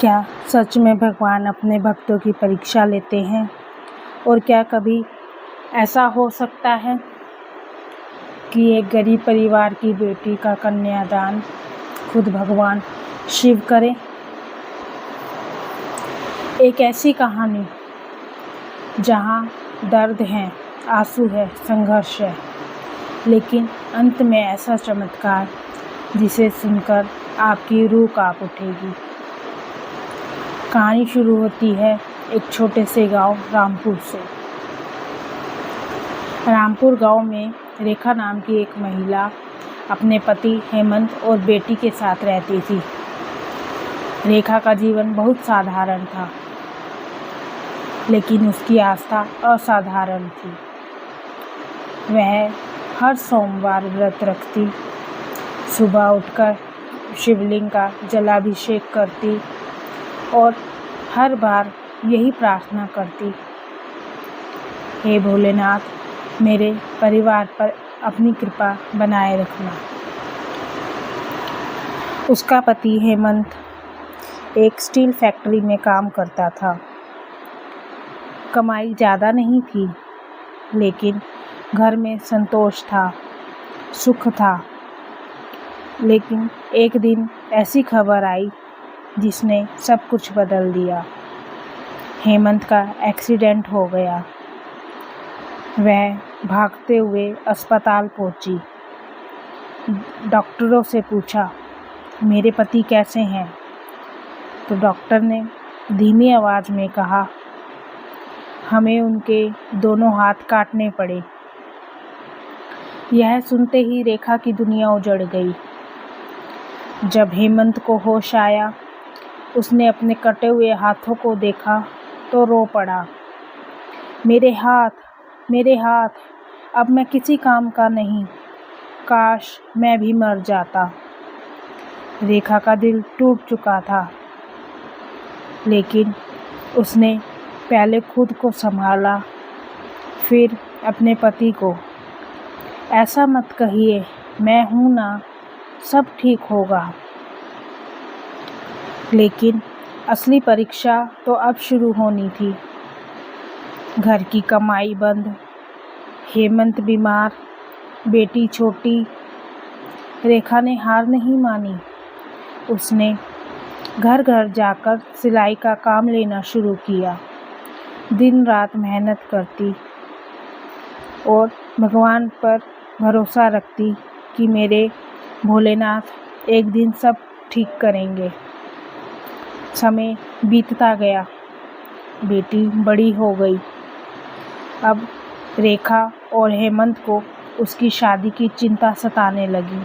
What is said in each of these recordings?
क्या सच में भगवान अपने भक्तों की परीक्षा लेते हैं? और क्या कभी ऐसा हो सकता है कि एक गरीब परिवार की बेटी का कन्यादान खुद भगवान शिव करे? एक ऐसी कहानी जहाँ दर्द है, आंसू है, संघर्ष है, लेकिन अंत में ऐसा चमत्कार जिसे सुनकर आपकी रूह कांप उठेगी। कहानी शुरू होती है एक छोटे से गांव रामपुर से। रामपुर गांव में रेखा नाम की एक महिला अपने पति हेमंत और बेटी के साथ रहती थी। रेखा का जीवन बहुत साधारण था, लेकिन उसकी आस्था असाधारण थी। वह हर सोमवार व्रत रखती, सुबह उठकर शिवलिंग का जलाभिषेक करती और हर बार यही प्रार्थना करती, हे भोलेनाथ, मेरे परिवार पर अपनी कृपा बनाए रखना। उसका पति हेमंत एक स्टील फैक्ट्री में काम करता था। कमाई ज़्यादा नहीं थी, लेकिन घर में संतोष था, सुख था। लेकिन एक दिन ऐसी खबर आई जिसने सब कुछ बदल दिया। हेमंत का एक्सीडेंट हो गया। वह भागते हुए अस्पताल पहुंची। डॉक्टरों से पूछा, मेरे पति कैसे हैं? तो डॉक्टर ने धीमी आवाज़ में कहा, हमें उनके दोनों हाथ काटने पड़े। यह सुनते ही रेखा की दुनिया उजड़ गई। जब हेमंत को होश आया, उसने अपने कटे हुए हाथों को देखा तो रो पड़ा। मेरे हाथ, अब मैं किसी काम का नहीं, काश मैं भी मर जाता। रेखा का दिल टूट चुका था, लेकिन उसने पहले खुद को संभाला, फिर अपने पति को। ऐसा मत कहिए, मैं हूँ ना, सब ठीक होगा। लेकिन असली परीक्षा तो अब शुरू होनी थी। घर की कमाई बंद, हेमंत बीमार, बेटी छोटी। रेखा ने हार नहीं मानी। उसने घर घर जाकर सिलाई का काम लेना शुरू किया। दिन रात मेहनत करती और भगवान पर भरोसा रखती कि मेरे भोलेनाथ एक दिन सब ठीक करेंगे। समय बीतता गया, बेटी बड़ी हो गई। अब रेखा और हेमंत को उसकी शादी की चिंता सताने लगी।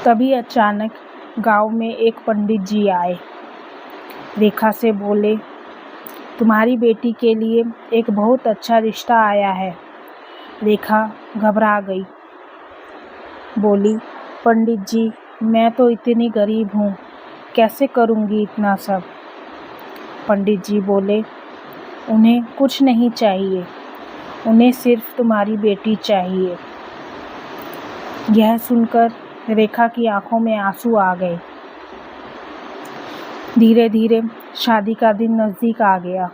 तभी अचानक गांव में एक पंडित जी आए। रेखा से बोले, तुम्हारी बेटी के लिए एक बहुत अच्छा रिश्ता आया है। रेखा घबरा गई, बोली, पंडित जी, मैं तो इतनी गरीब हूँ, कैसे करूँगी इतना सब? पंडित जी बोले, उन्हें कुछ नहीं चाहिए, उन्हें सिर्फ तुम्हारी बेटी चाहिए। यह सुनकर रेखा की आंखों में आंसू आ गए। धीरे धीरे शादी का दिन नज़दीक आ गया।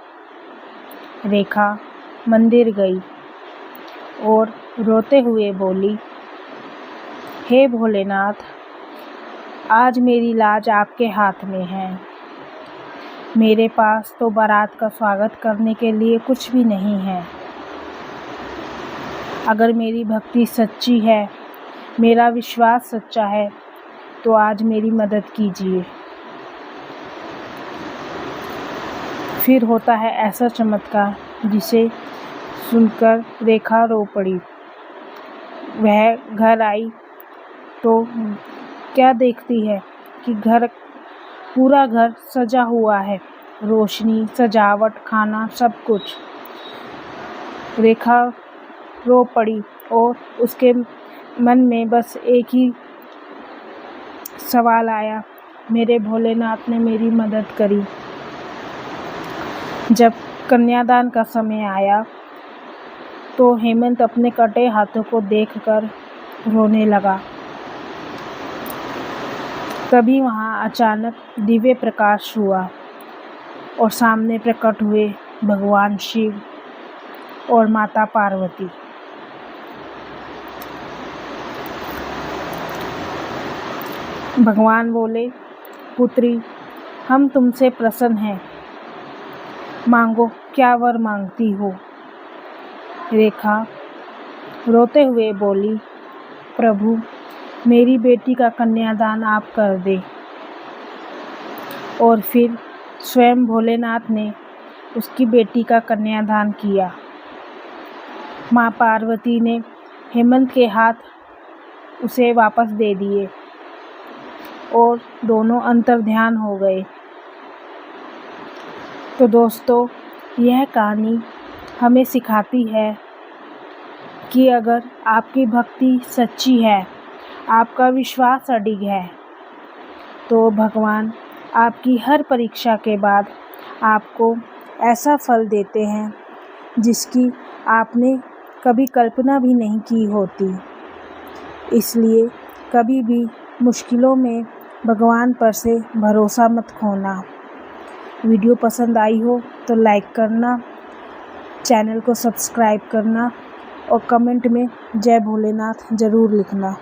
रेखा मंदिर गई और रोते हुए बोली, हे भोलेनाथ, आज मेरी लाज आपके हाथ में है। मेरे पास तो बारात का स्वागत करने के लिए कुछ भी नहीं है। अगर मेरी भक्ति सच्ची है, मेरा विश्वास सच्चा है, तो आज मेरी मदद कीजिए। फिर होता है ऐसा चमत्कार जिसे सुनकर रेखा रो पड़ी। वह घर आई तो क्या देखती है कि पूरा घर सजा हुआ है, रोशनी, सजावट, खाना, सब कुछ। रेखा रो पड़ी और उसके मन में बस एक ही सवाल आया, मेरे भोलेनाथ ने मेरी मदद करी। जब कन्यादान का समय आया तो हेमंत अपने कटे हाथों को देखकर रोने लगा। तभी वहाँ अचानक दिव्य प्रकाश हुआ और सामने प्रकट हुए भगवान शिव और माता पार्वती। भगवान बोले, पुत्री, हम तुमसे प्रसन्न हैं, मांगो क्या वर मांगती हो। रेखा रोते हुए बोली, प्रभु, मेरी बेटी का कन्यादान आप कर दे। और फिर स्वयं भोलेनाथ ने उसकी बेटी का कन्यादान किया। माँ पार्वती ने हेमंत के हाथ उसे वापस दे दिए और दोनों अंतर्ध्यान हो गए। तो दोस्तों, यह कहानी हमें सिखाती है कि अगर आपकी भक्ति सच्ची है, आपका विश्वास अडिग है, तो भगवान आपकी हर परीक्षा के बाद आपको ऐसा फल देते हैं जिसकी आपने कभी कल्पना भी नहीं की होती। इसलिए कभी भी मुश्किलों में भगवान पर से भरोसा मत खोना। वीडियो पसंद आई हो तो लाइक करना, चैनल को सब्सक्राइब करना और कमेंट में जय भोलेनाथ ज़रूर लिखना।